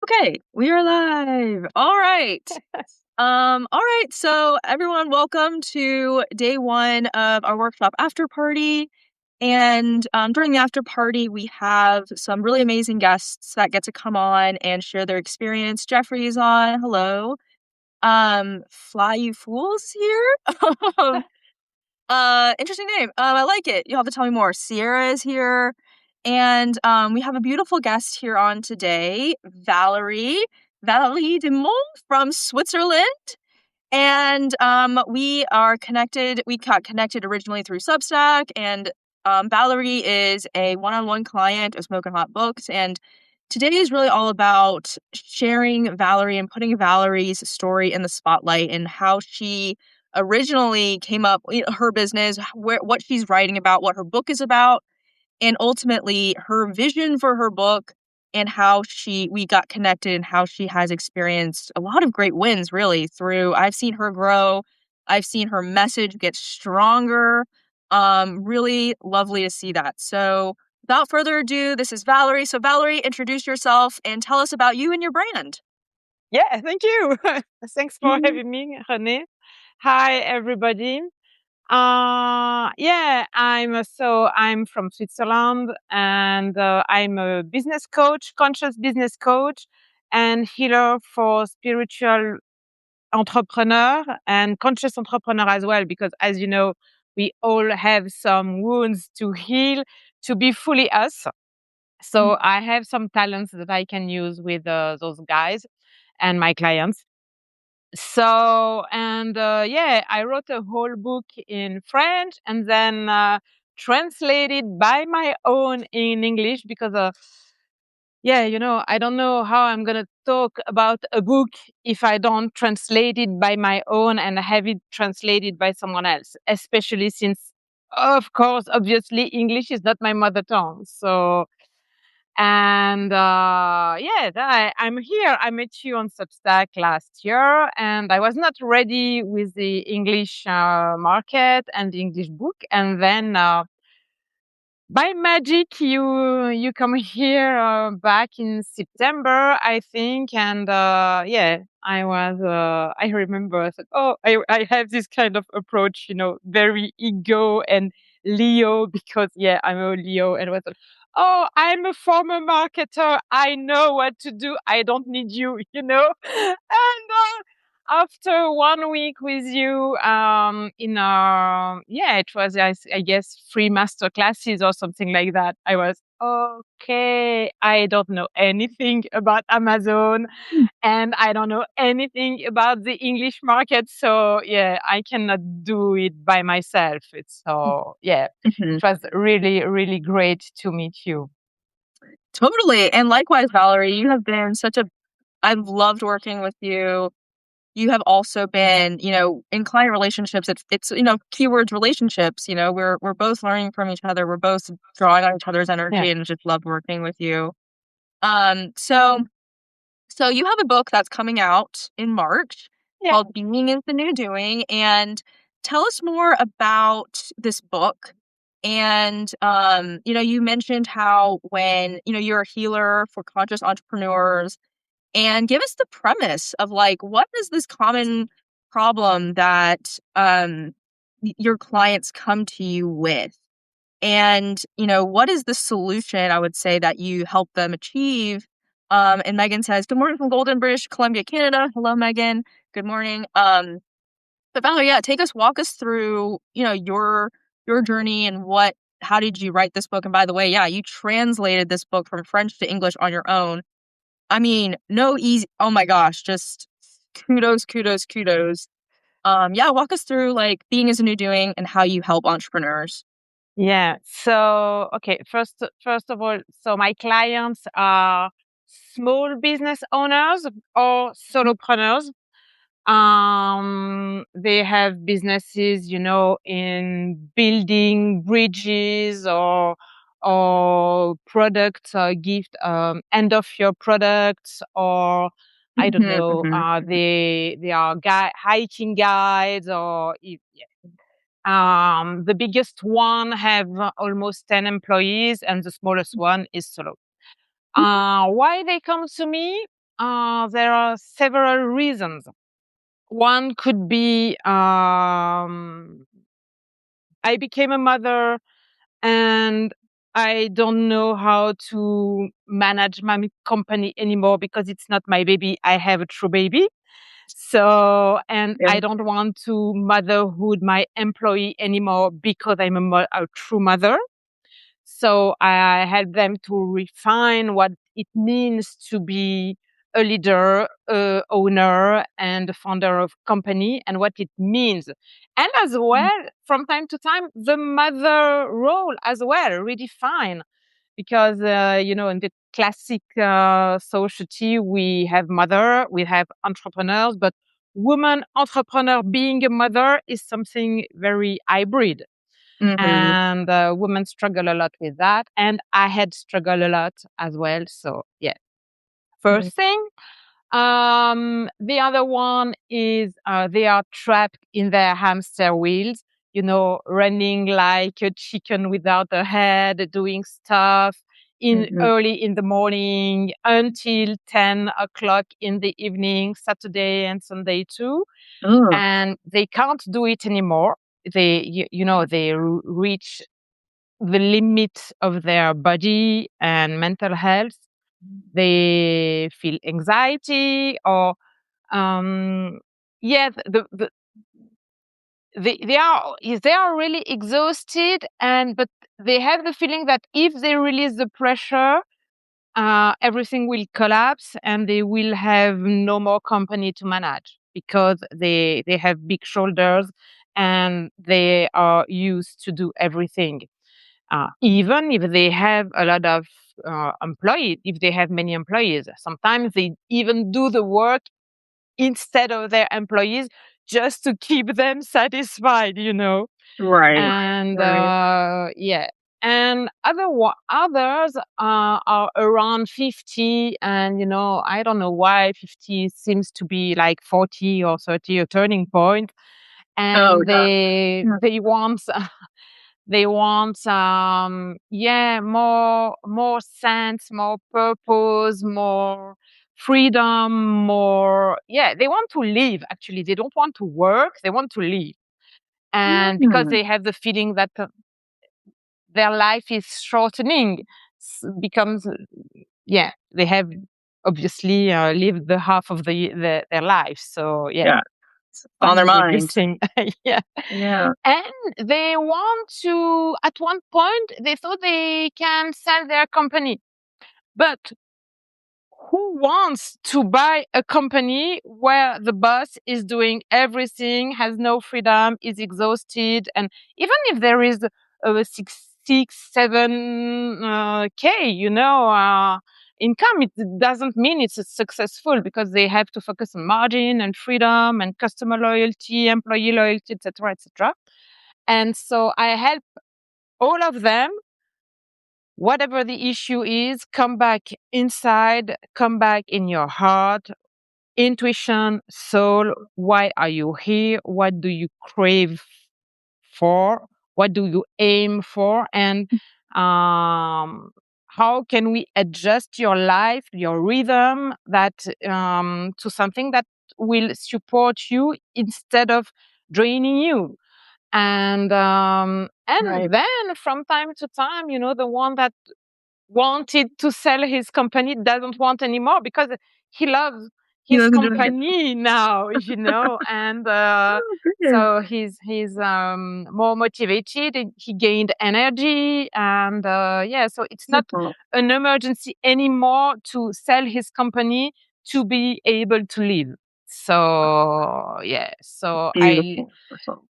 Okay, we are live. All right. All right. So everyone, welcome to day one of our workshop after party. And during the after party, we have some really amazing guests that get to come on and share their experience. Jeffrey is on. Hello. Fly You Fools here. Um, Interesting name. I like it. You'll have to tell me more. Sierra is here. And we have a beautiful guest here on today, Valérie Demont from Switzerland. And we are connected. We got connected originally through Substack. And Valérie is a one-on-one client of Smoking Hot Books. And today is really all about sharing Valérie and putting Valérie's story in the spotlight and how she originally came up, her business, what she's writing about, what her book is about, and ultimately her vision for her book and how we got connected and how she has experienced a lot of great wins really through. I've seen her grow. I've seen her message get stronger. Really lovely to see that. So without further ado, this is Valérie. So Valérie, introduce yourself and tell us about you and your brand. Yeah, thank you. Thanks for having me, René. Hi, everybody. I'm from Switzerland, and I'm a business coach, conscious business coach, and healer for spiritual entrepreneur and conscious entrepreneur as well. Because as you know, we all have some wounds to heal to be fully us. So I have some talents that I can use with those guys and my clients. I wrote a whole book in French and then translated by my own in English because, I don't know how I'm going to talk about a book if I don't translate it by my own and have it translated by someone else, especially since, of course, obviously, English is not my mother tongue. I'm here. I met you on Substack last year, and I was not ready with the English market and the English book. And then by magic, you come here back in September, I think. And I remember I said, oh, I have this kind of approach, very ego and Leo because I'm a Leo, and I was like, oh, I'm a former marketer. I know what to do. I don't need you, And after 1 week with you, it was, I guess, free master classes or something like that. I was, okay, I don't know anything about Amazon and I don't know anything about the English market. So I cannot do it by myself. It was really, really great to meet you. Totally. And likewise, Valérie, you have been I've loved working with you. You have also been, in client relationships, it's keywords relationships, we're both learning from each other. We're both drawing on each other's energy and just love working with you. So you have a book that's coming out in March called Being is the New Doing. And tell us more about this book. And, you mentioned how when, you're a healer for conscious entrepreneurs, and give us the premise of what is this common problem that your clients come to you with? And, what is the solution, I would say, that you help them achieve? And Megan says, good morning from Golden, British Columbia, Canada. Hello, Megan. Good morning. But Valerie, walk us through, your journey and how did you write this book? And by the way, you translated this book from French to English on your own. I mean, no easy. Oh my gosh, just kudos, kudos, kudos. Walk us through Being is a New Doing and how you help entrepreneurs. Yeah. So, okay. First of all, so my clients are small business owners or solopreneurs. They have businesses, in building bridges or product gift, end of your products, or I don't know, they are hiking guides the biggest one have almost 10 employees and the smallest one is solo. Why they come to me? there are several reasons. One could be I became a mother and I don't know how to manage my company anymore because it's not my baby. I have a true baby. So, and Yeah. I don't want to motherhood my employee anymore because I'm a true mother. So I help them to refine what it means to be a leader, owner, and a founder of company, and what it means. And as well, from time to time, the mother role as well, redefine. Because, in the classic society, we have mother, we have entrepreneurs, but woman entrepreneur being a mother is something very hybrid, Mm-hmm. and women struggle a lot with that, and I had struggled a lot as well. So yeah, Mm-hmm. first thing. The other one is they are trapped in their hamster wheels, running like a chicken without a head, doing stuff in Mm-hmm. early in the morning until 10 o'clock in the evening, Saturday and Sunday too, Oh. and they can't do it anymore. They reach the limit of their body and mental health. They feel anxiety or yeah, they are really exhausted, and but they have the feeling that if they release the pressure, everything will collapse and they will have no more company to manage because they have big shoulders and they are used to do everything. Even if they have a lot of employees, if they have many employees, sometimes they even do the work instead of their employees just to keep them satisfied. Right. And Right. yeah, and others are around 50, and I don't know why 50 seems to be like 40 or 30, a turning point, Oh, and yeah. Yeah. they want they want yeah, more sense, more purpose, more freedom, more, yeah, they want to live. Actually, they don't want to work, they want to live. And because Mm. they have the feeling that their life is shortening, becomes, yeah, they have obviously lived the half of their life. So yeah, Yeah. It's on their time mind. regressing. Yeah. Yeah. And they want to, at one point, they thought they can sell their company. But who wants to buy a company where the boss is doing everything, has no freedom, is exhausted? And even if there is a 7K, income, it doesn't mean it's successful because they have to focus on margin and freedom and customer loyalty, employee loyalty, etc., etc. And so I help all of them, whatever the issue is, come back inside, come back in your heart, intuition, soul. Why are you here? What do you crave for? What do you aim for? And how can we adjust your life, your rhythm, that to something that will support you instead of draining you? And Right. then from time to time, the one that wanted to sell his company doesn't want anymore because he loves He his doesn't do it. company now, and Oh, good. so he's more motivated, and he gained energy, and yeah, so it's not Beautiful. an emergency anymore to sell his company to be able to live. So yeah, so I Beautiful. Beautiful.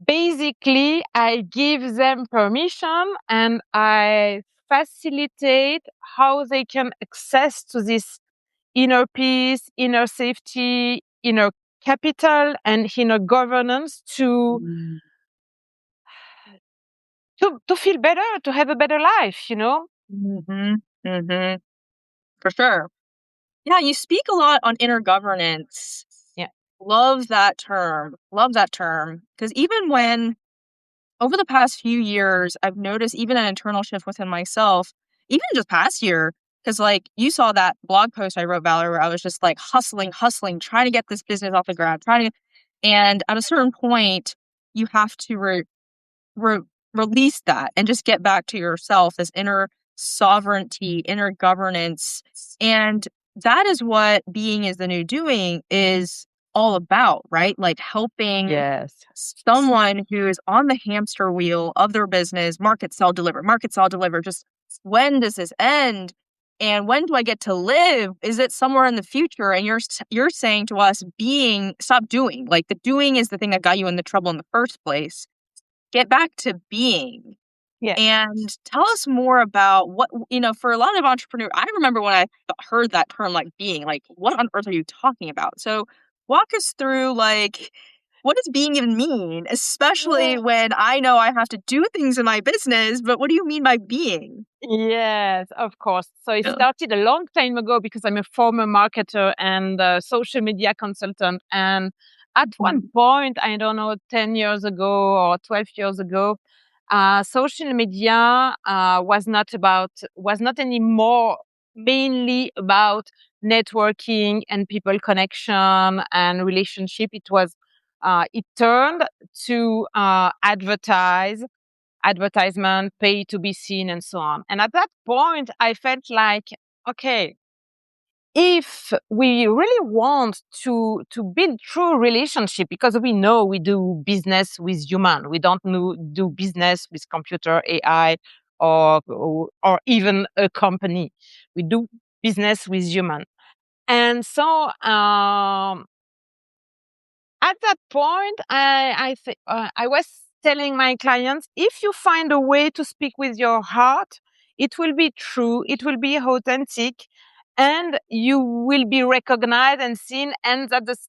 basically I give them permission and I facilitate how they can access to this inner peace, inner safety, inner capital, and inner governance to Mm. to feel better, to have a better life. Mm-hmm. Mm-hmm. For sure. Yeah, you speak a lot on inner governance. Yeah. Love that term. Love that term. Because even when, over the past few years, I've noticed even an internal shift within myself, even just past year, Because like you saw that blog post I wrote, Valerie, where I was just like hustling, trying to get this business off the ground, and at a certain point, you have to release that and just get back to yourself, this inner sovereignty, inner governance. And that is what being is the new doing is all about, right? Like helping someone who is on the hamster wheel of their business, market, sell, deliver, just when does this end? And when do I get to live? Is it somewhere in the future? And you're saying to us, stop doing. Like the doing is the thing that got you in the trouble in the first place. Get back to being. Yeah. And tell us more about what, for a lot of entrepreneurs, I remember when I heard that term, like being, like, what on earth are you talking about? So walk us through, like, what does being even mean? Especially when I know I have to do things in my business, but what do you mean by being? Yes, of course. So it started a long time ago because I'm a former marketer and a social media consultant. And at one point, I don't know, 10 years ago or 12 years ago, social media was not anymore mainly about networking and people connection and relationship. It turned to advertisement, pay to be seen, and so on. And at that point, I felt like, okay, if we really want to build true relationship, because we know we do business with human, we don't do business with computer, AI, or even a company. We do business with human. And so at that point, I was telling my clients, if you find a way to speak with your heart, it will be true, it will be authentic, and you will be recognized and seen. And that's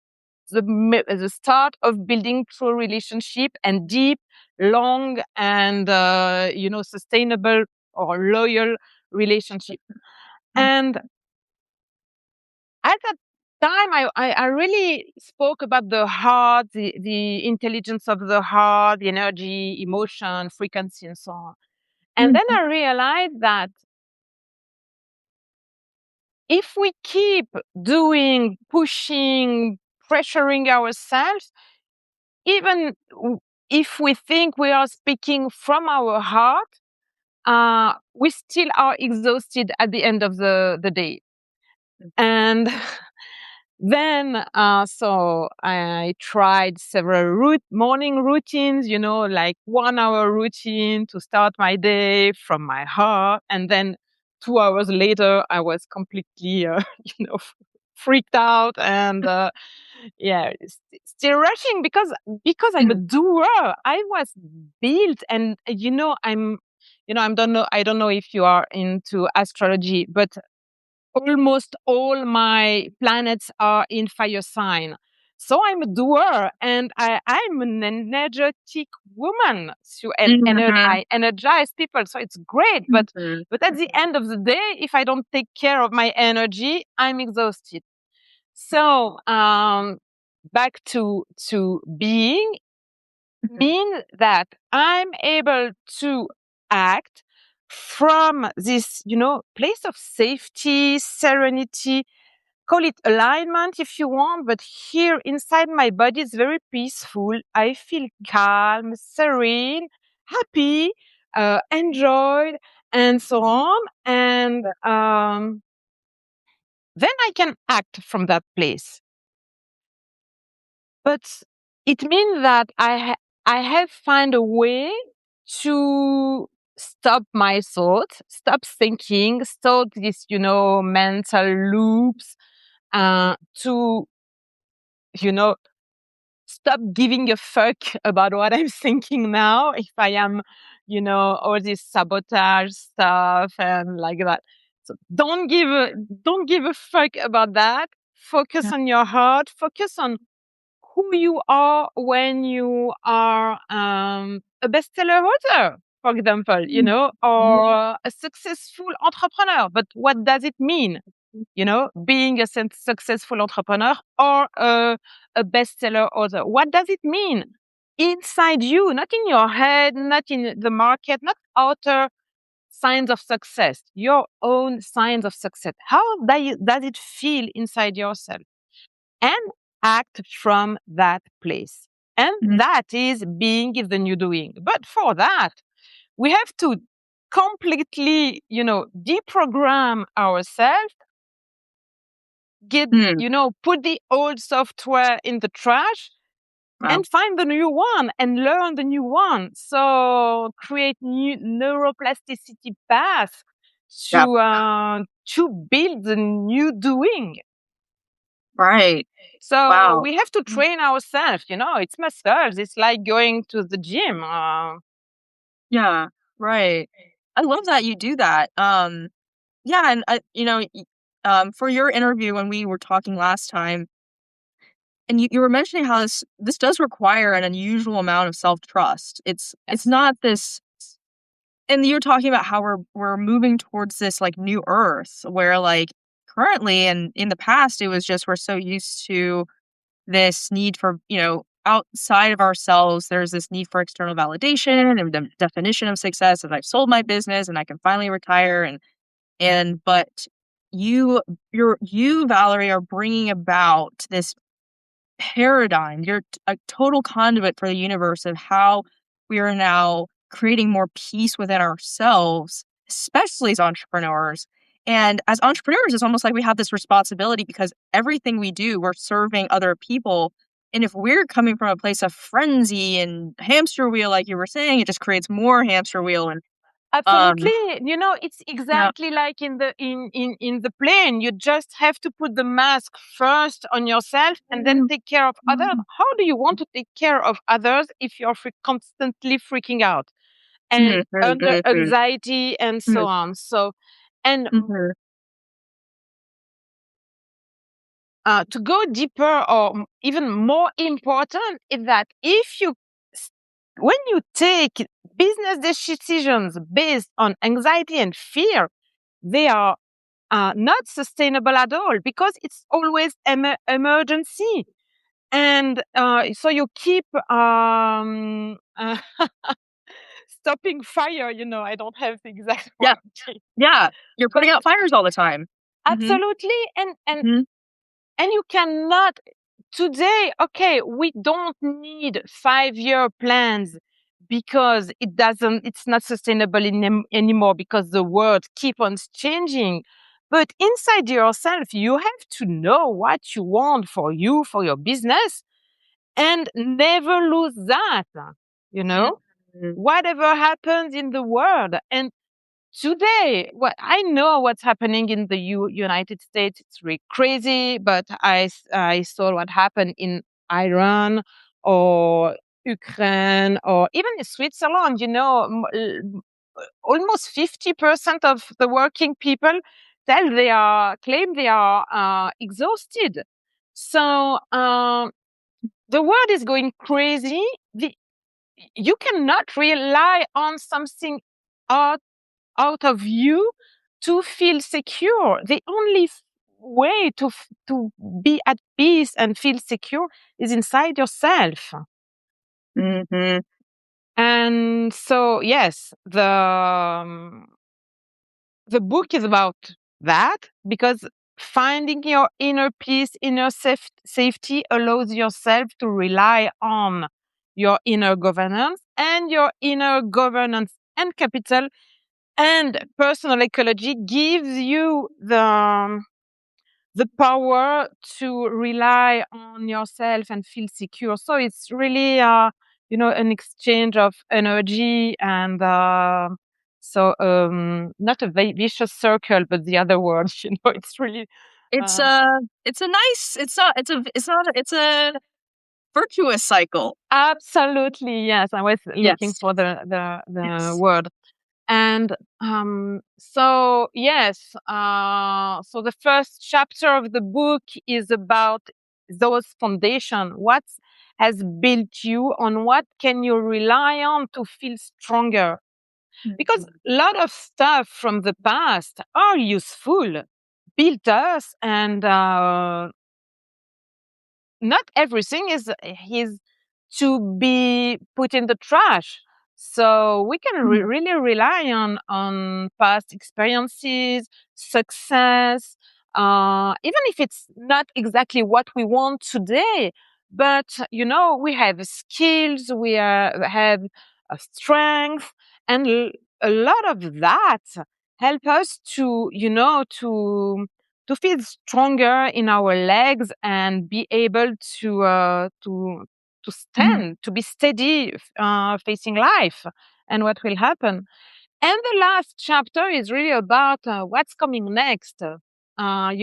the start of building true relationship and deep, long, and sustainable or loyal relationship. And at that time, I really spoke about the heart, the intelligence of the heart, the energy, emotion, frequency, and so on. And then I realized that if we keep doing, pushing, pressuring ourselves, even if we think we are speaking from our heart, we still are exhausted at the end of the day. And then, so I tried several morning routines, like 1 hour routine to start my day from my heart. And then 2 hours later, I was completely, freaked out and, still rushing because I'm a doer. I was built and, I don't know if you are into astrology, but almost all my planets are in fire sign. So I'm a doer and I'm an energetic woman. So I energize people. So it's great. But at the end of the day, if I don't take care of my energy, I'm exhausted. So back to being means that I'm able to act from this, place of safety, serenity, call it alignment if you want, but here inside my body is very peaceful. I feel calm, serene, happy, enjoyed, and so on. And then I can act from that place. But it means that I have found a way to stop my thoughts, stop thinking, stop this, mental loops, to, stop giving a fuck about what I'm thinking now. If I am, all this sabotage stuff and like that. So don't give a fuck about that. Focus on your heart. Focus on who you are when you are a bestseller author, for example, or a successful entrepreneur. But what does it mean, being a successful entrepreneur or a bestseller author? What does it mean inside you, not in your head, not in the market, not outer signs of success, your own signs of success. How does it feel inside yourself? And act from that place. And Mhm. that is being is the new doing. But for that, we have to completely, deprogram ourselves, Hmm. put the old software in the trash Wow. and find the new one and learn the new one. So create new neuroplasticity paths Yeah. to build the new doing. Right. So Wow. we have to train ourselves. It's muscles. It's like going to the gym. Yeah. Right. I love that you do that. Yeah, and for your interview when we were talking last time, and you were mentioning how this does require an unusual amount of self-trust. It's Yes, not this, and you're talking about how we're moving towards this like new earth where like currently and in the past it was just we're so used to this need for, outside of ourselves, there's this need for external validation and definition of success, and I've sold my business and I can finally retire, but you, Valerie, are bringing about this paradigm. You're a total conduit for the universe of how we are now creating more peace within ourselves, especially as entrepreneurs. And as entrepreneurs, it's almost like we have this responsibility because everything we do, we're serving other people. And if we're coming from a place of frenzy and hamster wheel, like you were saying, it just creates more hamster wheel. And absolutely. It's yeah, exactly like in the plane. You just have to put the mask first on yourself and then take care of others. How do you want to take care of others if you're constantly freaking out and under anxiety and so on? So, and to go deeper or even more important is that when you take business decisions based on anxiety and fear, they are not sustainable at all because it's always emergency. And so you keep stopping fire. I don't have the exact yeah, word, yeah. You're but putting out fires all the time. Hmm. absolutely. And Hmm. and you cannot today. Okay, we don't need 5-year plans because it's not sustainable anymore because the world keep on changing. But inside yourself, you have to know what you want for you, for your business, and never lose that, you know, Hmm. whatever happens in the world. And today, what I know what's happening in the United States, it's really crazy, but I saw what happened in Iran or Ukraine or even in Switzerland. Almost 50% of the working people claim they are exhausted. So the world is going crazy. You cannot rely on something out of you to feel secure. The only way to be at peace and feel secure is inside yourself. Hmm. And so, yes, the book is about that because finding your inner peace, inner safety allows yourself to rely on your inner governance, and your inner governance and capital and personal ecology gives you the power to rely on yourself and feel secure. So it's really, an exchange of energy and not a vicious circle, but the other word, it's really It's uh, a it's a nice it's not it's a virtuous cycle. absolutely, yes. I was looking Yes. for the Yes. word. And so, yes, so the first chapter of the book is about those foundation. What has built you? On what can you rely on to feel stronger? Because Mhm. a lot of stuff from the past are useful, built us, and not everything is to be put in the trash. So we can really rely on past experiences, success, even if it's not exactly what we want today. But we have skills, we have a strength, and a lot of that help us to feel stronger in our legs and be able to stand, to be steady, facing life and what will happen. And the last chapter is really about what's coming next. I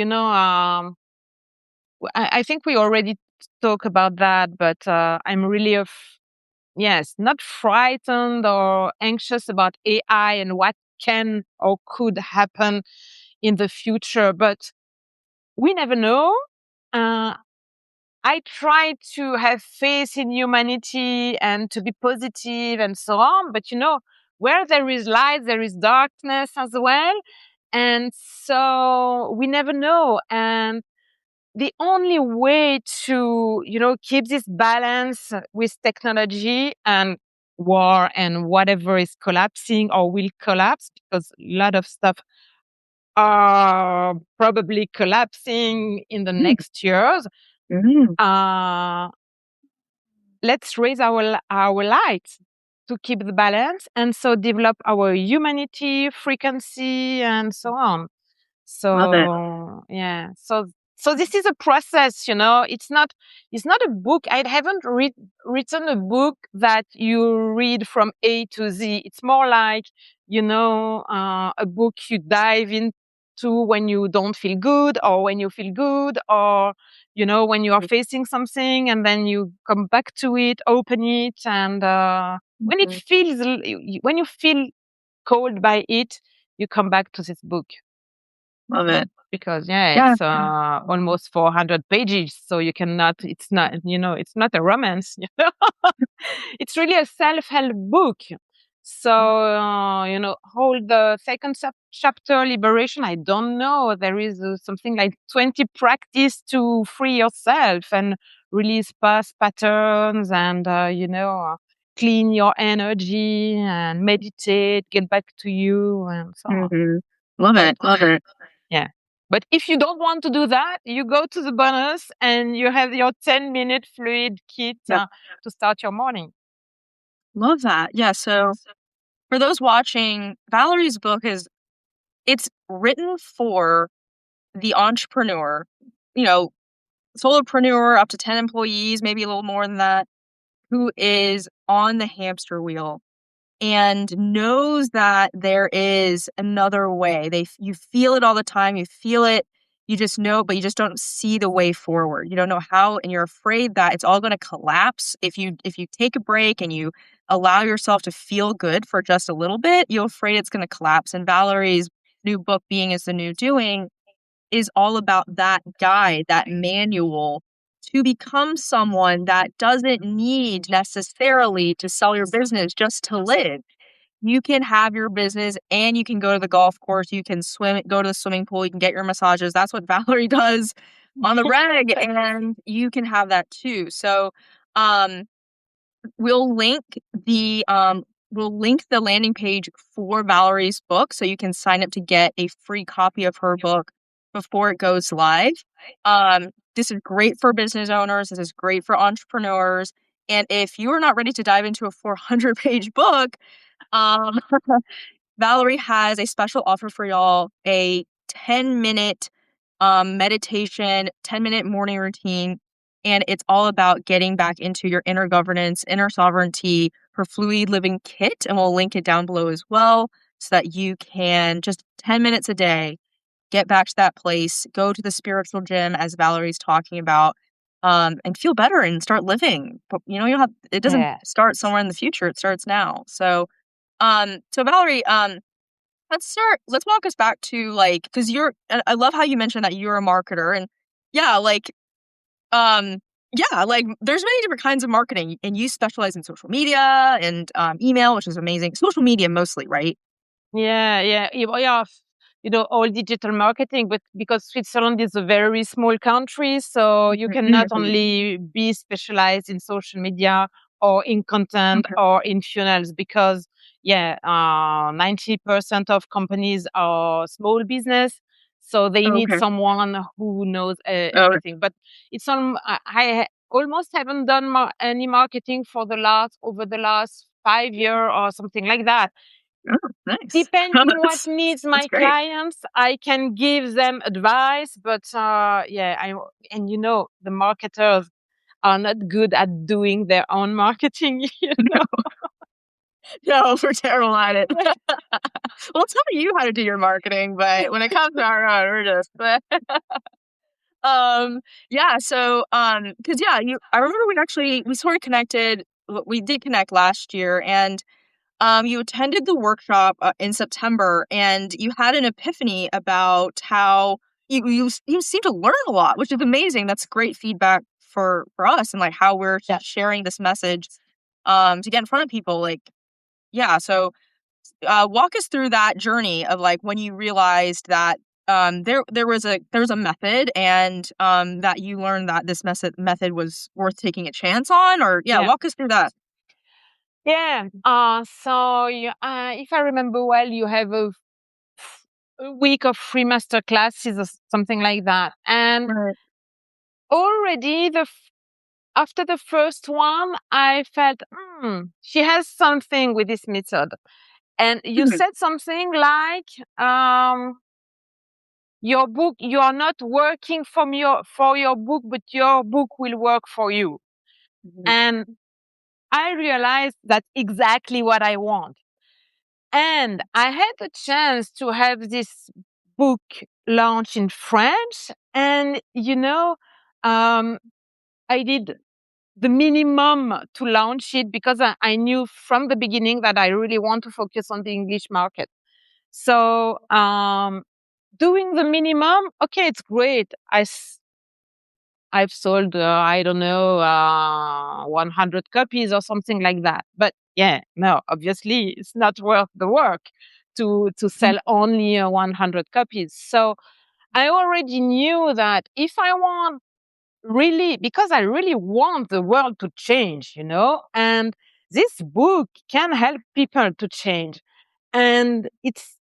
think we already talk about that, but I'm really not frightened or anxious about AI and what can or could happen in the future, but we never know. I try to have faith in humanity and to be positive and so on. But where there is light, there is darkness as well. And so we never know. And the only way to, keep this balance with technology and war and whatever is collapsing or will collapse, because a lot of stuff are probably collapsing in the next years. Let's raise our light to keep the balance, and so develop our humanity, frequency, and so on. So yeah, so this is a process. It's not a book. I haven't written a book that you read from A to Z. It's more like a book you dive into when you don't feel good, or when you feel good, or when you are facing something, and then you come back to it, open it, and when you feel called by it, you come back to this book. Love it. Because it's almost 400 pages, so you cannot. It's not it's not a romance. It's really a self-help book. So hold the second chapter, liberation. I don't know. There is something like 20 practice to free yourself and release past patterns, and clean your energy and meditate, get back to you, and so on. Love it. Yeah. But if you don't want to do that, you go to the bonus and you have your 10-minute fluid kit to start your morning. Love that. Yeah. So for those watching, Valerie's book it's written for the entrepreneur, solopreneur up to 10 employees, maybe a little more than that, who is on the hamster wheel and knows that there is another way. You feel it all the time. You feel it. You just know, but you just don't see the way forward. You don't know how, and you're afraid that it's all going to collapse. If you take a break and you allow yourself to feel good for just a little bit, you're afraid it's going to collapse. And Valerie's new book, Being is the New Doing, is all about that guide, that manual to become someone that doesn't need necessarily to sell your business just to live. You can have your business and you can go to the golf course, you can swim, go to the swimming pool, you can get your massages. That's what Valerie does on the reg, and you can have that too. So we'll link the landing page for Valerie's book, so you can sign up to get a free copy of her book before it goes live. This is great for business owners. This is great for entrepreneurs. And if you are not ready to dive into a 400-page book, Valerie has a special offer for y'all, a 10-minute meditation, 10-minute morning routine. And it's all about getting back into your inner governance, inner sovereignty, her fluid living kit. And we'll link it down below as well, so that you can just 10 minutes a day get back to that place, go to the spiritual gym, as Valerie's talking about, and feel better and start living. But it doesn't start somewhere in the future. It starts now. So Valerie, let's walk us back to, because I love how you mentioned that you're a marketer, and there's many different kinds of marketing, and you specialize in social media and email, which is amazing. Social media mostly, right? Yeah. All digital marketing, but because Switzerland is a very small country, so you can not only be specialized in social media or in content Okay. or in funnels because 90% of companies are small business. So they need Okay. someone who knows Okay. everything. But it's I almost haven't done any marketing for over the last 5 years or something like that. Oh, nice. Depending what needs That's my great. clients, I can give them advice. But the marketers are not good at doing their own marketing. No, we're terrible at it. We'll tell you how to do your marketing, but when it comes to our own, we're just yeah, so because I remember we sort of connected. We did connect last year, and you attended the workshop in September, and you had an epiphany about how you seem to learn a lot, which is amazing. That's great feedback for us, and like how we're Yeah. sharing this message to get in front of people. Like, yeah, so walk us through that journey of like when you realized that there was a method, and that you learned that this method was worth taking a chance on, or Yeah. walk us through that. Yeah. If I remember well, you have a week of free master classes or something like that. And Right. already after the first one, I felt, she has something with this method. And you Mhm. said something like, your book, you are not working for your book, but your book will work for you. Mhm. And I realized that's exactly what I want. And I had the chance to have this book launch in French. And, I did the minimum to launch it because I knew from the beginning that I really want to focus on the English market. So, doing the minimum, okay, it's great. I've sold, I don't know, 100 copies or something like that. But no, obviously it's not worth the work to Mhm. sell only 100 copies. So I already knew that if I want really, because I really want the world to change, and this book can help people to change. And it's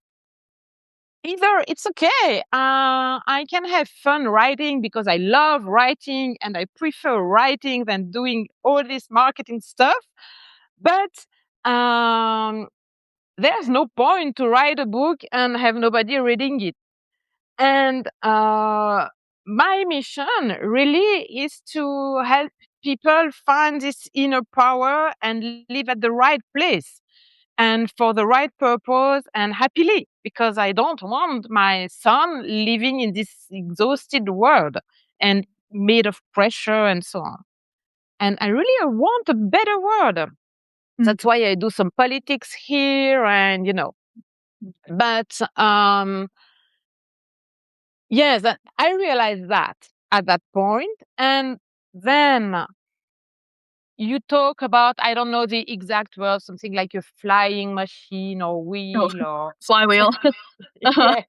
okay. I can have fun writing because I love writing and I prefer writing than doing all this marketing stuff. But there's no point to write a book and have nobody reading it. And my mission really is to help people find this inner power and live at the right place and for the right purpose and happily, because I don't want my son living in this exhausted world and made of pressure and so on. And I really want a better world. Mhm. That's why I do some politics here and, but, yes, I realized that at that point. And then you talk about, I don't know the exact word, something like a flying machine or Oh, wheel or, flywheel. Uh-huh. yeah.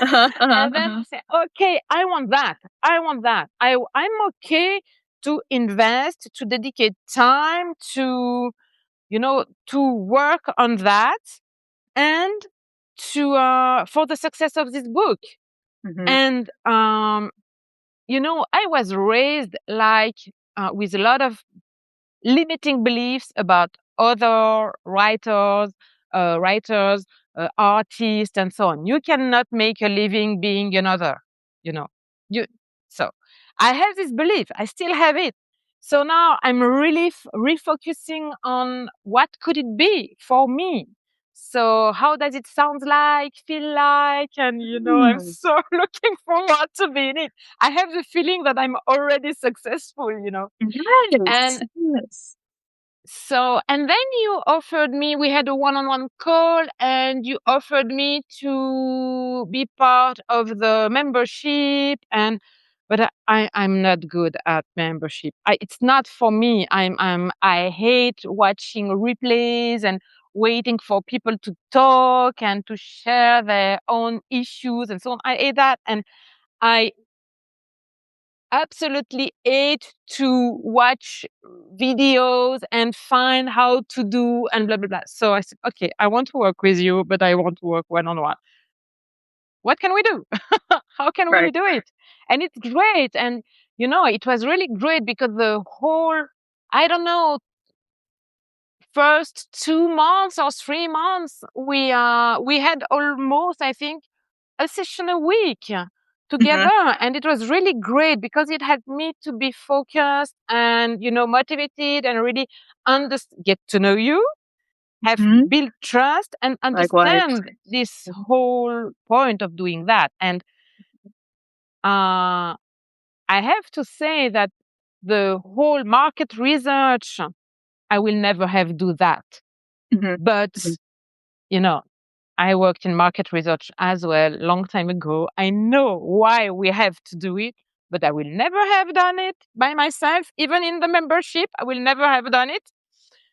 Uh-huh. Uh-huh. And then Uh-huh. say, okay, I want that. I want that. I'm okay to invest, to dedicate time to work on that and for the success of this book. Mhm. And, I was raised like, with a lot of limiting beliefs about other writers, artists, and so on. You cannot make a living being another, you know. You so I have this belief. I still have it. So now I'm really refocusing on what could it be for me. So how does it sound like, feel like, and I'm Mm. so looking forward to be in it. I have the feeling that I'm already successful. Yes. And Yes. and then you offered me, we had a one-on-one call, and you offered me to be part of the membership. But I'm not good at membership. It's not for me. I hate watching replays and waiting for people to talk and to share their own issues and so on. I hate that. And I absolutely hate to watch videos and find how to do and blah, blah, blah. So I said, okay, I want to work with you, but I want to work one-on-one. What can we do? How can we Right. do it? And it's great. And, it was really great because the whole, I don't know, first 2 months or 3 months, we had almost, I think, a session a week Hmm. together. And it was really great because it helped me to be focused and, motivated and really get to know you, have Hmm. built trust and Likewise. understand this whole point of doing that. And I have to say that the whole market research, I will never have do that. Hmm. But, Hmm. you know, I worked in market research as well, long time ago. I know why we have to do it, but I will never have done it by myself. Even in the membership, I will never have done it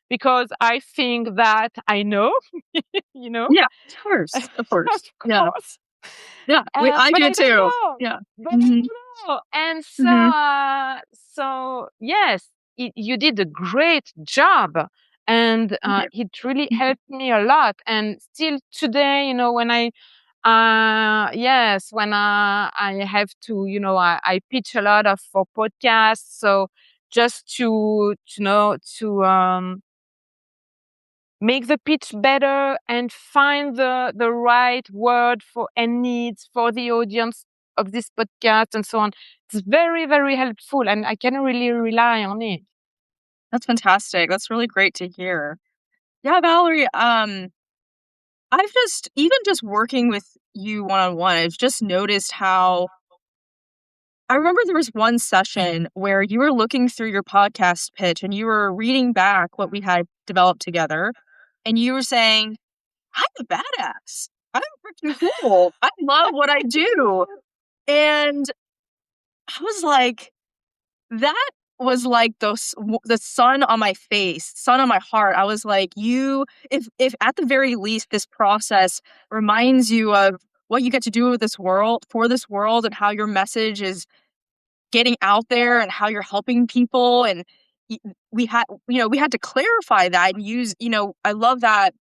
because I think that I know, you know, Yeah, of course, of of course. Yeah, course. yeah. I But do I don't too. know. Yeah. But I Hmm. don't know. And Hmm. so yes, you did a great job, and Thank you. it really helped me a lot. And still today, when I have to, I pitch a lot of for podcasts. So just to make the pitch better and find the right word for and needs for the audience of this podcast and so on. It's very, very helpful and I can really rely on it. That's fantastic. That's really great to hear. Yeah, Valerie, I've just working with you one on one, I've just noticed how I remember there was one session where you were looking through your podcast pitch and you were reading back what we had developed together, and you were saying, I'm a badass. I'm freaking cool. I love what I do. And I was like, that was like the sun on my face, sun on my heart. I was like, if at the very least this process reminds you of what you get to do with this world for this world and how your message is getting out there and how you're helping people and y- we had to clarify that and use, I love that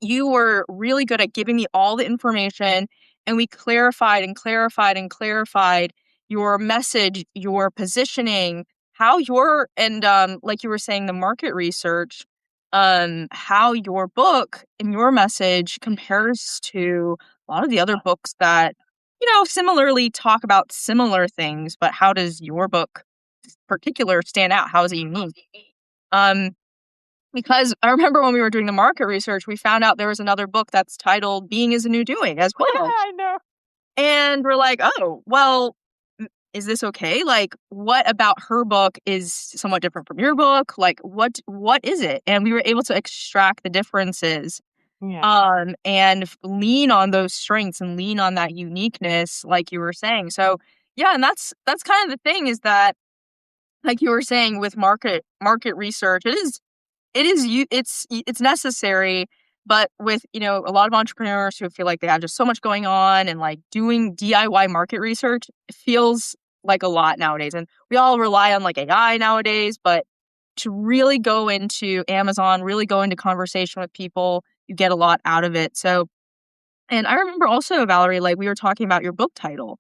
you were really good at giving me all the information, and we clarified and clarified and clarified your message, your positioning, how your and like you were saying, the market research, how your book and your message compares to a lot of the other books that similarly talk about similar things, but how does your book particular stand out? How is it unique? um because I remember when we were doing the market research, we found out there was another book that's titled Being is a New Doing as well. I know. And we're like, oh, well, is this okay? Like, what about her book is somewhat different from your book? Like, what is it? And we were able to extract the differences, Yeah. and lean on those strengths and lean on that uniqueness, like you were saying. So yeah, and that's kind of the thing is that, like you were saying with market research, it's necessary, but with, a lot of entrepreneurs who feel like they have just so much going on and like doing DIY market research feels like a lot nowadays. And we all rely on like AI nowadays, but to really go into Amazon, really go into conversation with people, you get a lot out of it. So, and I remember also, Valerie, like we were talking about your book title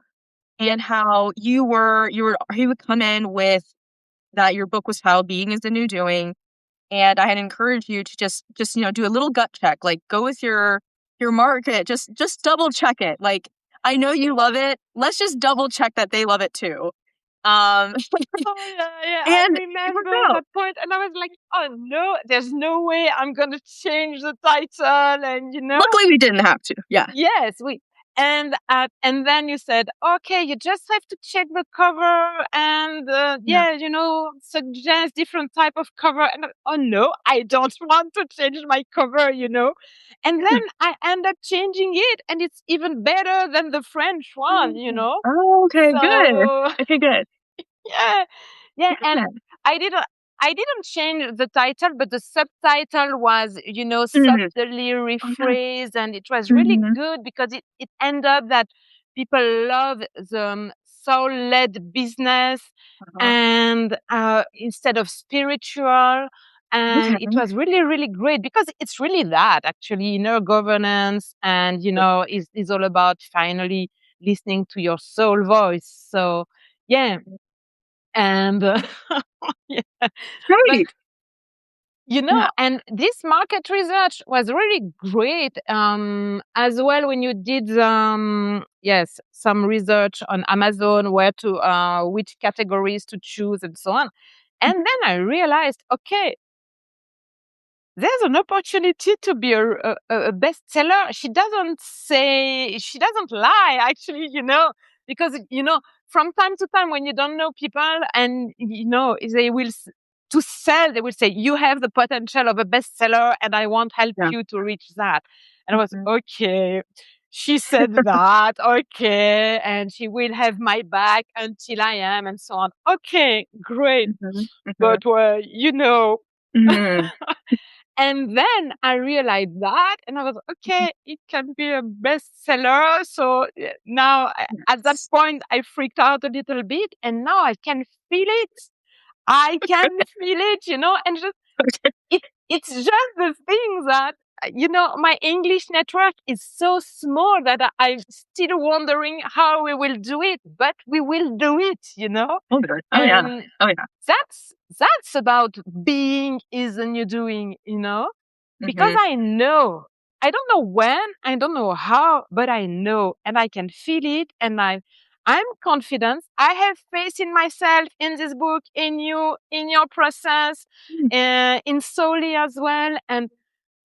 and how you would come in with that your book was titled Being is the New Doing, and I had encouraged you to just do a little gut check, like go with your market, just double check it. Like, I know you love it. Let's just double check that they love it too. Um, Oh yeah, yeah, I and it worked remember out. that point, and I was like, "Oh no, there's no way I'm gonna change the title," and Luckily, we didn't have to. Yeah. yes, we. And then you said, okay, you just have to check the cover and Yeah. yeah, suggest different type of cover. And oh no, I don't want to change my cover. And then I end up changing it, and it's even better than the French one. Oh, okay, good. So Okay, good. yeah, yeah, and Yeah. I didn't I didn't change the title, but the subtitle was, Mhm. subtly Oh, yeah. rephrased, and it was really Mhm. good because it ended up that people love the soul-led business Uh-huh. and instead of spiritual. And Okay. it was really, really great because it's really that actually inner governance and, is all about finally listening to your soul voice. So yeah. And yeah, but Great. Yeah. and this market research was really great as well when you did yes, some research on Amazon where to which categories to choose and so on. And then I realized, okay, there's an opportunity to be a bestseller. She doesn't lie, actually, because, from time to time when you don't know people and, they will, to sell, they will say, you have the potential of a bestseller and I won't help Yeah. you to reach that. And I was, Mhm. okay, she said that, okay, and she will have my back until I am and so on. Okay, great. Mhm. Mhm. But, well, Mhm. and then I realized that, and I was okay. It can be a bestseller. So now, at that Yes. point, I freaked out a little bit, and now I can feel it. I can feel it, and just Okay. it's just the thing that my English network is so small that I'm still wondering how we will do it, but we will do it. Oh, good. Oh, yeah. And Oh, yeah. that's about being is the new doing. Because Mhm. I know. I don't know when, I don't know how, but I know and I can feel it and I'm confident. I have faith in myself, in this book, in you, in your process, Mm. in Soli as well. And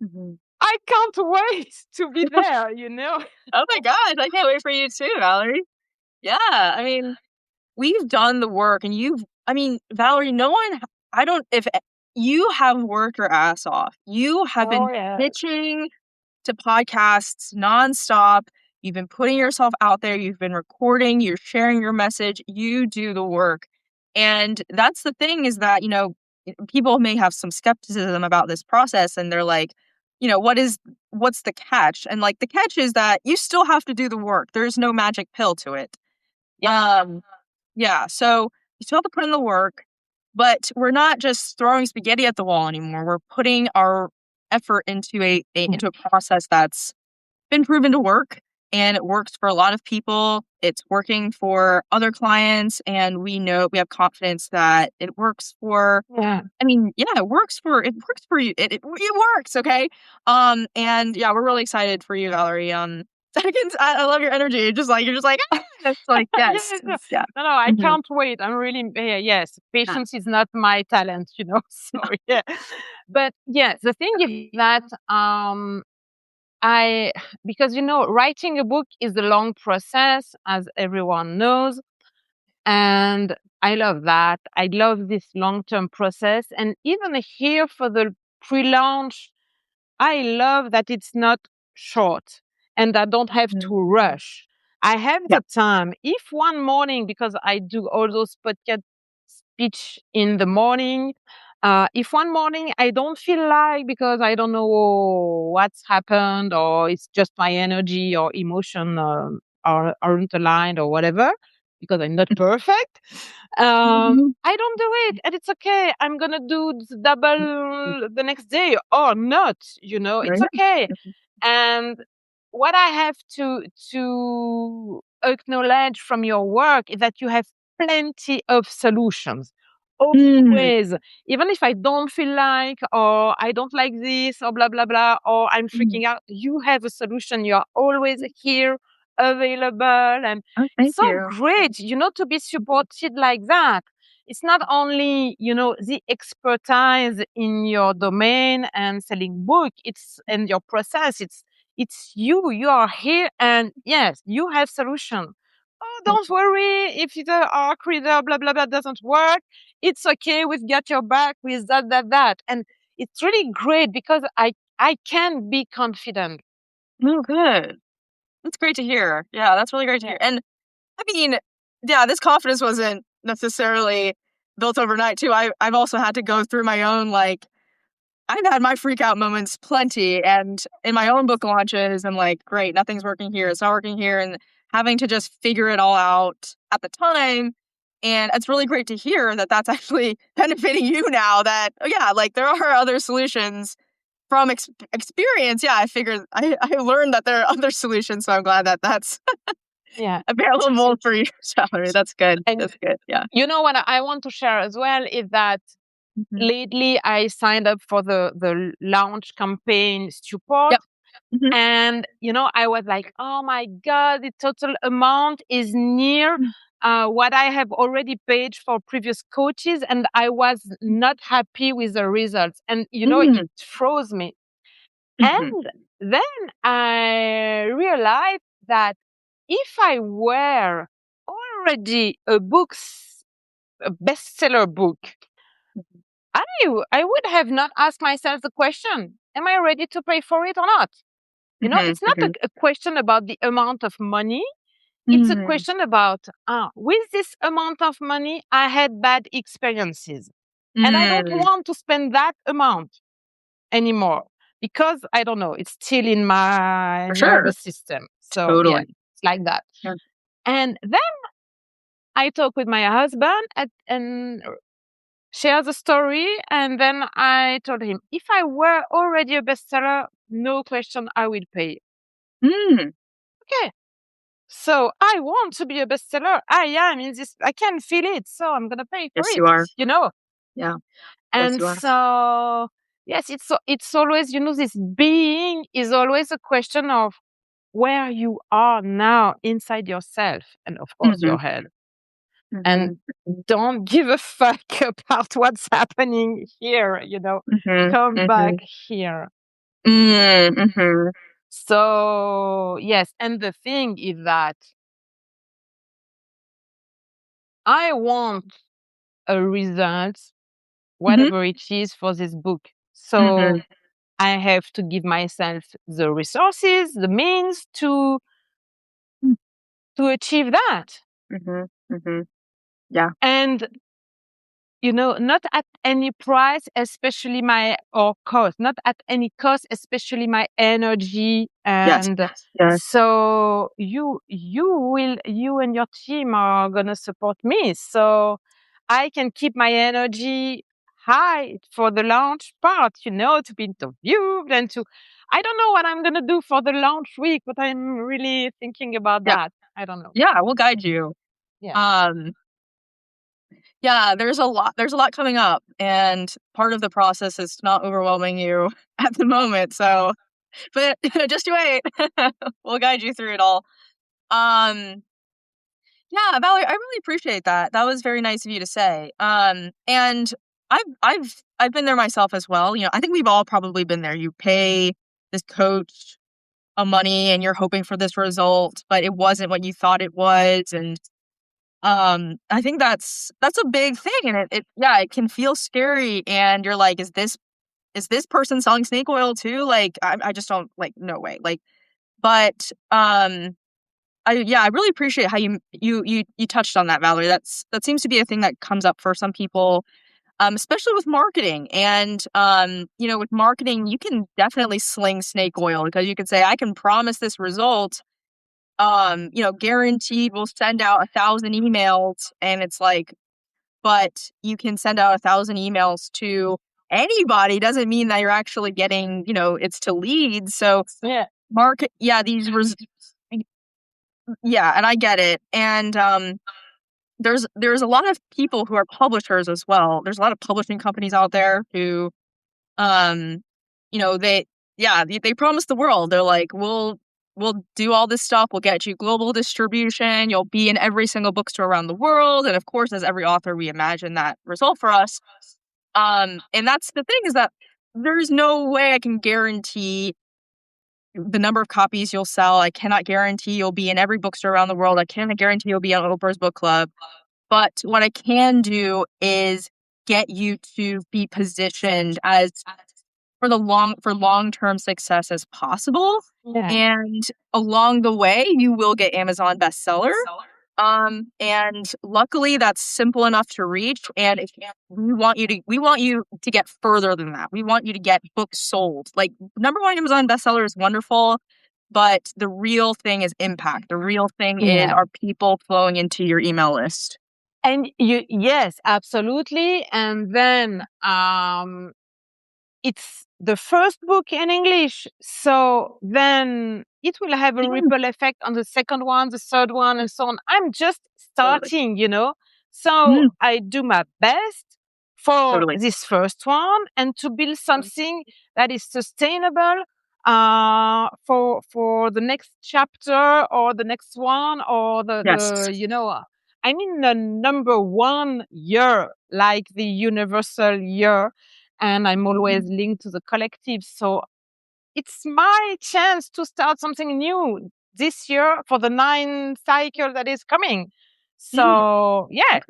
Mhm. I can't wait to be there. Oh my gosh, I can't wait for you too, Valerie. Yeah, I mean, we've done the work and Valerie, no one I don't if you have worked your ass off. You have been Oh, yeah. pitching to podcasts nonstop. You've been putting yourself out there, you've been recording, you're sharing your message, you do the work. And that's the thing is that, people may have some skepticism about this process and they're like, what's the catch? And like the catch is that you still have to do the work. There's no magic pill to it. Um, yeah, so you still have to put in the work, but we're not just throwing spaghetti at the wall anymore. We're putting our effort into into a process that's been proven to work and it works for a lot of people. It's working for other clients and we have confidence that it works for Yeah. yeah, it works for you. It works, okay? And yeah, we're really excited for you, Valerie. I love your energy. You're just like, ah! It's like, yes, Yes. No, yeah. no, I Mhm. can't wait. I'm really, yes, Yeah. patience is not my talent. So yeah. But yeah, the thing is that, I, because, writing a book is a long process, as everyone knows. And I love that. I love this long-term process. And even here for the pre-launch, I love that it's not short and I don't have to Mhm. rush. I have Yeah. the time. If one morning, because I do all those podcast speech in the morning, if one morning I don't feel like because I don't know what's happened or it's just my energy or emotion aren't aligned or whatever, because I'm not perfect, Mhm. I don't do it, and it's okay. I'm gonna do double the next day or not. There It's you okay. go. And what I have to acknowledge from your work is that you have plenty of solutions. Mm. Always, even if I don't feel like, or I don't like this, or blah blah blah, or I'm Mhm. freaking out, you have a solution. You are always here, available, and Oh, it's thank so you. great, to be supported like that. It's not only, the expertise in your domain and selling book, it's and your process. It's you. You are here, and yes, you have solution. Oh, don't worry if the arc reader blah blah blah doesn't work. It's okay. We've got your back with that, and it's really great because I can be confident. Oh, good. That's great to hear. Yeah, that's really great to Yeah. hear. And I mean, yeah, this confidence wasn't necessarily built overnight too. I've also had to go through my own I've had my freak out moments plenty and in my own book launches I'm like, great, nothing's working here. It's not working here and having to just figure it all out at the time. And it's really great to hear that that's actually benefiting you now, that, oh, yeah, like there are other solutions from experience. Yeah, I learned that there are other solutions. So I'm glad that that's Yeah. available for your salary. That's good. And That's good. Yeah. you know what I want to share as well is that Mhm. lately I signed up for the launch campaign support. Yep. Mhm. And, I was like, oh my God, the total amount is near what I have already paid for previous coaches. And I was not happy with the results. And, it Mhm. froze me. Mhm. And then I realized that if I were already a bestseller book, I would have not asked myself the question, am I ready to pay for it or not? Mhm. It's not Mhm. a question about the amount of money. It's a Mhm. question about, with this amount of money, I had bad experiences. And I don't Mhm. want to spend that amount anymore because I don't know, it's still in my For sure. nervous system. So yeah, Totally. it's like that. Yeah. And then I talk with my husband and share the story. And then I told him, if I were already a bestseller, no question, I will pay. Mm. Okay. So I want to be a bestseller. I am in this, I can feel it. So I'm going to pay for Yes, it, you are. you know? Yeah. Yes, And you are. so, yes, it's always, this being is always a question of where you are now inside yourself and of course Mhm. your head. And Mhm. don't give a fuck about what's happening here, Mhm. come back Mhm. here. Mm. Mhm. So, yes. And the thing is that I want a result, Mhm. whatever it is, for this book. So Mhm. I have to give myself the resources, the means to achieve that. Mhm. Mhm. Yeah. And not at any price, especially or cost, not at any cost, especially my energy. Yes. And Yes. so you and your team are going to support me. So I can keep my energy high for the launch part, to be interviewed I don't know what I'm going to do for the launch week, but I'm really thinking about Yeah. that. I don't know. Yeah. We'll guide you. Yeah. Um. Yeah. There's a lot. There's a lot coming up, and part of the process is not overwhelming you at the moment. So, but just wait. We'll guide you through it all. Um. Yeah, Valerie, I really appreciate that. That was very nice of you to say. And I've been there myself as well. I think we've all probably been there. You pay this coach a money and you're hoping for this result, but it wasn't what you thought it was. And I think that's a big thing. And it yeah, it can feel scary. And you're like, is this person selling snake oil too? Like, I just don't, like, no way. Like, but I really appreciate how you touched on that, Valerie. That seems to be a thing that comes up for some people, especially with marketing. And with marketing, you can definitely sling snake oil because you can say, I can promise this result. Guaranteed we'll send out 1,000 emails, and it's like, but you can send out 1,000 emails to anybody. Doesn't mean that you're actually getting, it's to leads. So Yeah. market, yeah, yeah, and I get it. And there's a lot of people who are publishers as well. There's a lot of publishing companies out there who um they yeah, they promise the world. They're like, we'll do all this stuff. We'll get you global distribution. You'll be in every single bookstore around the world. And of course, as every author, we imagine that result for us. And that's the thing, is that there's no way I can guarantee the number of copies you'll sell. I cannot guarantee you'll be in every bookstore around the world. I cannot guarantee you'll be on Oprah's book club. But what I can do is get you to be positioned as for long-term success as possible. Yeah. And along the way, you will get Amazon bestseller. And luckily that's simple enough to reach. And we want you to get further than that. We want you to get books sold. Like, number one Amazon bestseller is wonderful, but the real thing is impact. The real thing is, Yeah. are people flowing into your email list? And yes, absolutely. And then, it's the first book in English. So then it will have a Mm, ripple effect on the second one, the third one, and so on. I'm just totally. starting, you know. So Mm, I do my best for totally. this first one and to build something that is sustainable for the next chapter or the next one or Yes. I mean the number one year, like the universal year, and I'm always linked to the collective. So it's my chance to start something new this year for the 9 cycle that is coming. Mm, So yeah, okay.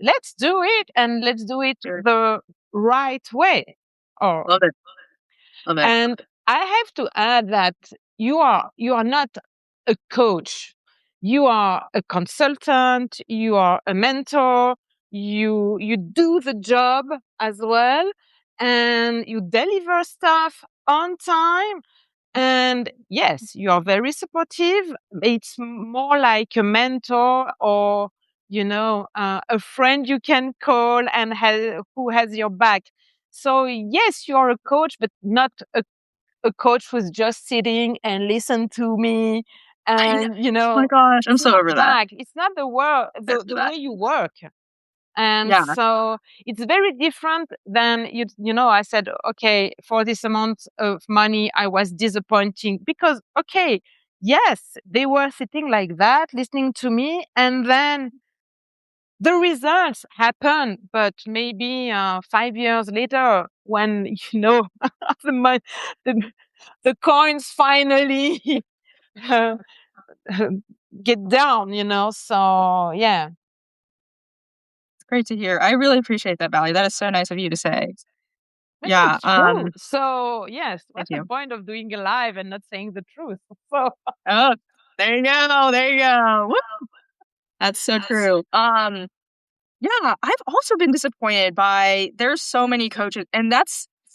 let's do it, and let's do it Sure. the right way. Or Love it. Love it. and I have to add that you are not a coach. You are a consultant, you are a mentor, you do the job as well, and you deliver stuff on time. And yes, you are very supportive. It's more like a mentor or a friend you can call and who has your back. So yes, you are a coach, but not a coach who's just sitting and listen to me. I know. And Oh my gosh, I'm it's so not over that. that. It's not the work, Over the that. way you work. And Yeah. so it's very different than I said, okay, for this amount of money, I was disappointing because, okay, yes, they were sitting like that, listening to me. And then the results happen, but maybe 5 years later, when the, mon- the the coins finally uh, get down. So yeah, It's great to hear. I really appreciate that, Valerie. That is so nice of you to say. but Yeah. it's true. So yes, Thank what's the you. point of doing a live and not saying the truth? So Oh, there you go. There you go. Woo! That's so true. Yeah, I've also been disappointed by there's so many coaches, and that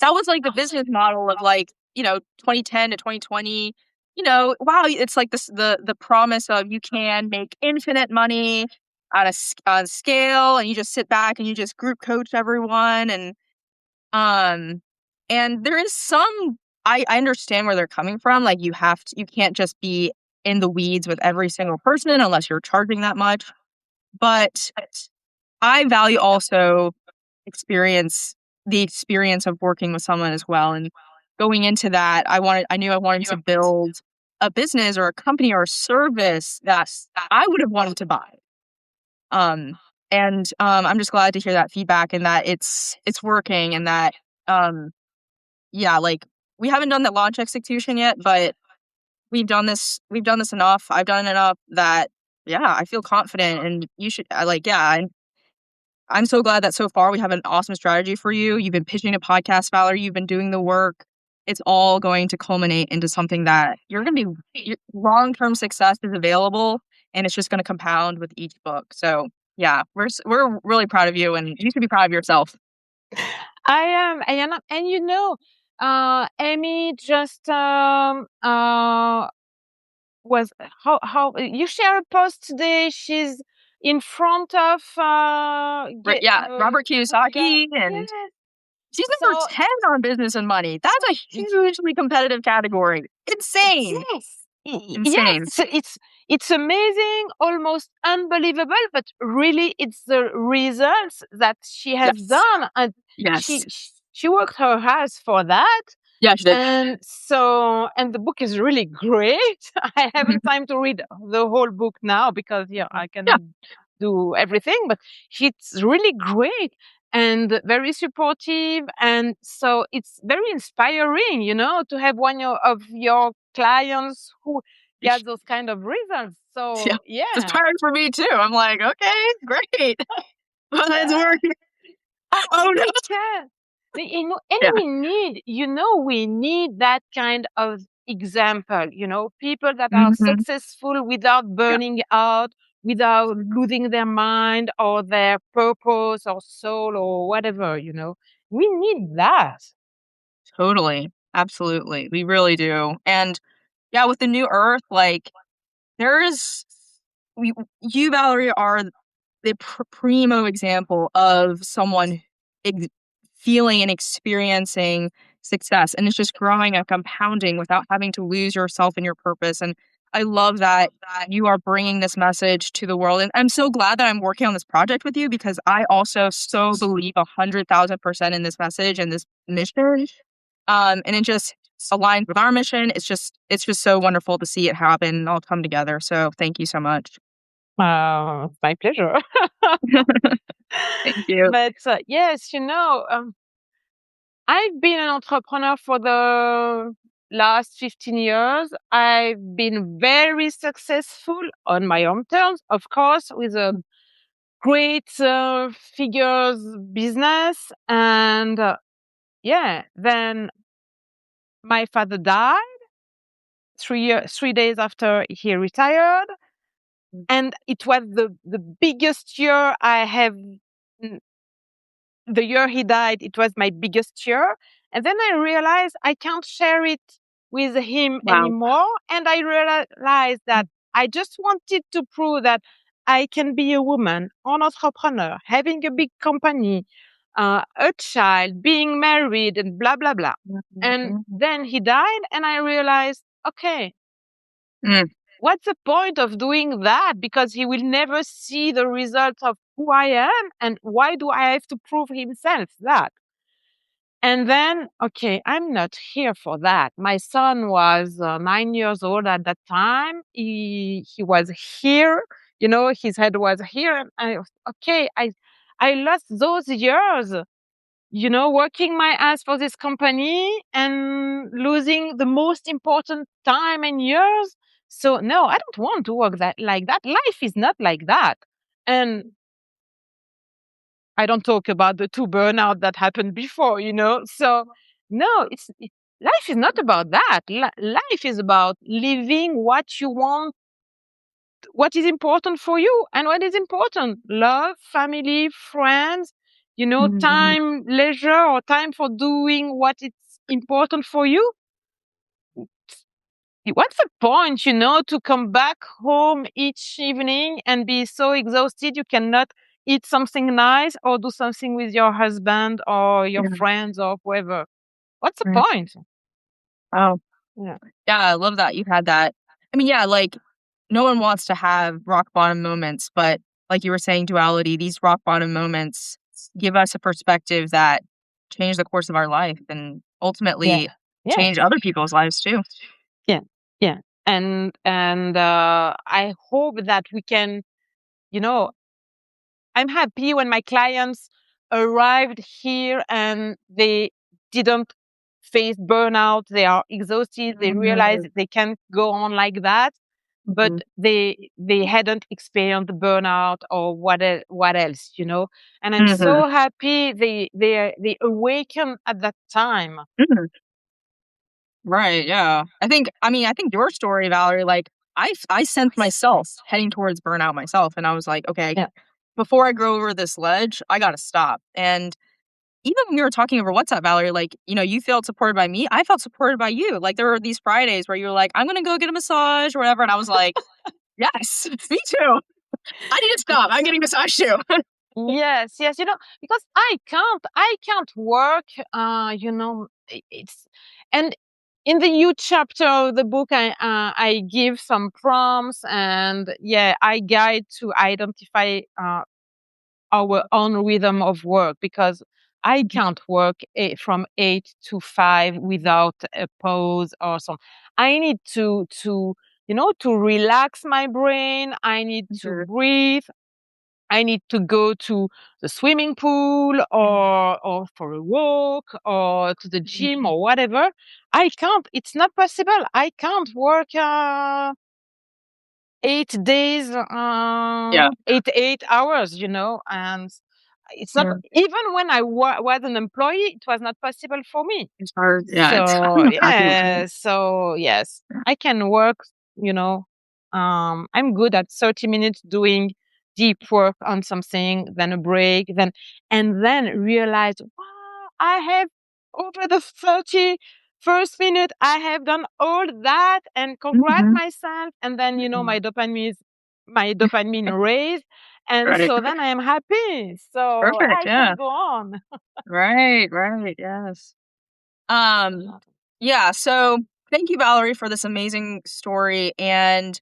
was like the business model of 2010 to 2020. Wow, it's like the promise of you can make infinite money on scale, and you just sit back and you just group coach everyone, um and there is some I understand where they're coming from. Like you can't just be in the weeds with every single person unless you're charging that much. But I value also the experience of working with someone as well. And going into that, I knew I wanted to build a business or a company or a service that I would have wanted to buy. Um, and I'm just glad to hear that feedback and that it's working and that um, yeah, like we haven't done the launch execution yet, but we've done this enough. I've done it enough that yeah, I feel confident and you should yeah, I'm so glad that so far we have an awesome strategy for you. You've been pitching a podcast, Valerie. You've been doing the work. It's all going to culminate into something that your long-term success is available, and it's just going to compound with each book. So yeah, we're really proud of you, and you should be proud of yourself. I am, and Amy just was how you share a post today. She's in front of Right? Yeah, Robert yeah, Kiyosaki, and yes. she's number So 10 on Business and Money. That's a hugely competitive category. Insane, yes, yes, insane. it's amazing, almost unbelievable, but really, it's the results that she has Yes, done, and yes, she worked her ass for that. yeah, she did. And the book is really great. I haven't time to read the whole book now because I Yeah, cannot do everything, but it's really great and very supportive. And so it's very inspiring, to have of your clients who get those kind of results. yeah. So It's yeah. inspiring for me too. I'm like, okay, great. Well, it's working. Oh no. We can. And Yeah. we need that kind of example, people that are Hmm. successful without Yeah. burning out, without losing their mind or their purpose or soul or whatever, We need that. Totally. Absolutely. We really do. And yeah, with the new earth, like there's you, Valerie, are the primo example of someone ex feeling and experiencing success, and it's just growing and compounding without having to lose yourself and your purpose. And I love that you are bringing this message to the world. And I'm so glad that I'm working on this project with you because I also so believe 100,000% in this message and this mission. And it just aligns with our mission. It's just so wonderful to see it happen and all come together. So thank you so much. My pleasure. Thank you. But yes, I've been an entrepreneur for the last 15 years. I've been very successful on my own terms, of course, with a great figures business. And yeah, then my father died 3 days after he retired. And it was the biggest year I have. The year he died, it was my biggest year. And then I realized I can't share it with him Wow. anymore. And I realized that I just wanted to prove that I can be a woman, an entrepreneur, having a big company, a child, being married, and blah, blah, blah. And then he died, and I realized, okay, Mm. what's the point of doing that? Because he will never see the results of who I am. And why do I have to prove himself that? And then, okay, I'm not here for that. My son was 9 years old at that time. He was here, his head was here. And I lost those years, working my ass for this company and losing the most important time and years. So no, I don't want to work that like that. Life is not like that. And I don't talk about the two burnout that happened before, So no, life is not about that. Life is about living what you want, what is important for you, and what is important: love, family, friends, Mhm. time, leisure, or time for doing what is important for you. What's the point, to come back home each evening and be so exhausted you cannot eat something nice or do something with your husband or your Yeah. friends or whoever? What's the Right. point? Oh, Yeah. yeah, I love that you had that. I mean, yeah, like no one wants to have rock bottom moments, but like you were saying, duality, these rock bottom moments give us a perspective that change the course of our life and Yeah. ultimately Yeah. change other people's lives too. Yeah. Yeah. And I hope that we can, you know, I'm happy when my clients arrived here and they didn't face burnout. They are exhausted. They realize Mhm. they can't go on like that, but Mhm. they hadn't experienced burnout or what else, And I'm Mhm. so happy they awaken at that time. Mhm. Right, yeah. I think your story, Valerie, like I sensed myself heading towards burnout myself and I was like, okay, Yeah. before I go over this ledge, I gotta stop. And even when we were talking over WhatsApp, Valerie, like, you felt supported by me. I felt supported by you. Like there were these Fridays where you were like, I'm gonna go get a massage or whatever. And I was like, yes, me too. I need to stop. I'm getting a massage too. Yes, yes, because I can't work, it's, and in the youth chapter of the book, I give some prompts and yeah, I guide to identify, our own rhythm of work because I can't work from 8 to 5 without a pause or something. I need to relax my brain. I need to Mhm. breathe. I need to go to the swimming pool or for a walk or to the gym or whatever. I can't. It's not possible. I can't work 8 days, Yeah. 8 hours, and it's not Yeah. even when I was an employee, it was not possible for me. It's hard. Yeah, it's So I'm exactly what you yeah, so yes, I can work, you know. I'm good at 30 minutes doing deep work on something, then a break, and then realize, wow, I have over the first minute I have done all that and congrat myself, and then my dopamine raised, and Right. so then I am happy. So Perfect. I can Yeah. go on. Right. Right. Yes. Yeah. So thank you, Valerie, for this amazing story. And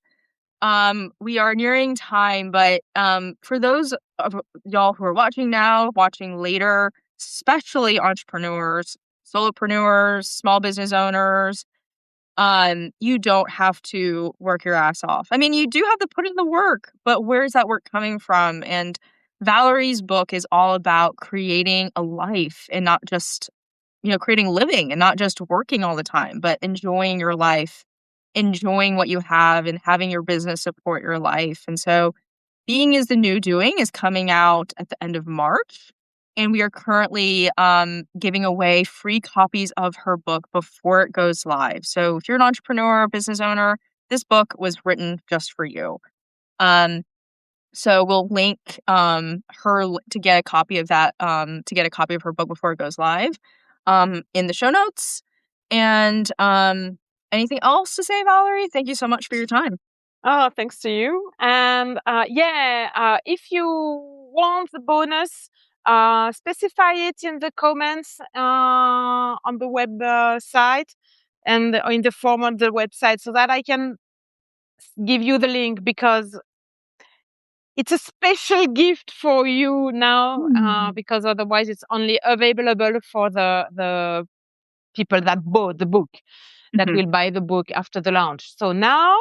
we are nearing time, but for those of y'all who are watching now, watching later, especially entrepreneurs, solopreneurs, small business owners, you don't have to work your ass off. I mean, you do have to put in the work, but where's that work coming from? And Valerie's book is all about creating a life and not just, creating living and not just working all the time, but enjoying your life, enjoying what you have and having your business support your life. And so Being is the New Doing is coming out at the end of March, and we are currently giving away free copies of her book before it goes live. So if you're an entrepreneur or business owner, this book was written just for you. Um, so we'll link to get a copy of that to get a copy of her book before it goes live in the show notes. And anything else to say, Valerie? Thank you so much for your time. Oh, thanks to you. And if you want the bonus, specify it in the comments on the website and in the form on the website so that I can give you the link, because it's a special gift for you now, because otherwise it's only available for the people that bought the book, that will buy the book after the launch. So now,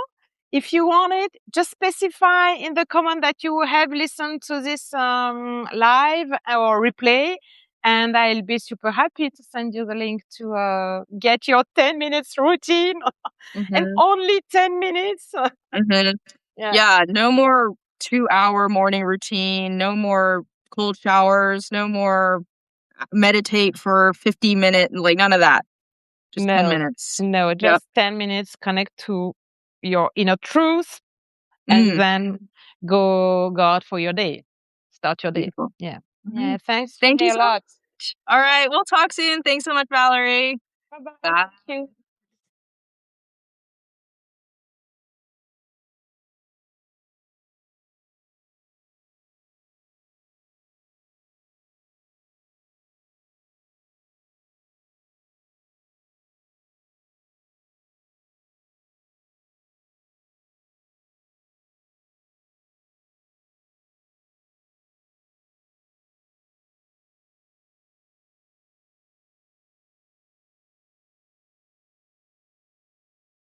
if you want it, just specify in the comment that you have listened to this live or replay, and I'll be super happy to send you the link to get your 10 minutes routine and Mhm. only 10 minutes. Mhm. Yeah. Yeah, no more 2-hour morning routine, no more cold showers, no more meditate for 50 minutes, like none of that. Just 10 No, minutes. no, Yep. just 10 minutes, connect to your inner truth, and Mm, then go out for your day. Start your day. beautiful. Yeah. All Yeah. right. Thanks Thank you a so lot. much. All right, we'll talk soon. Thanks so much, Valerie. Bye bye. Bye. Thank you.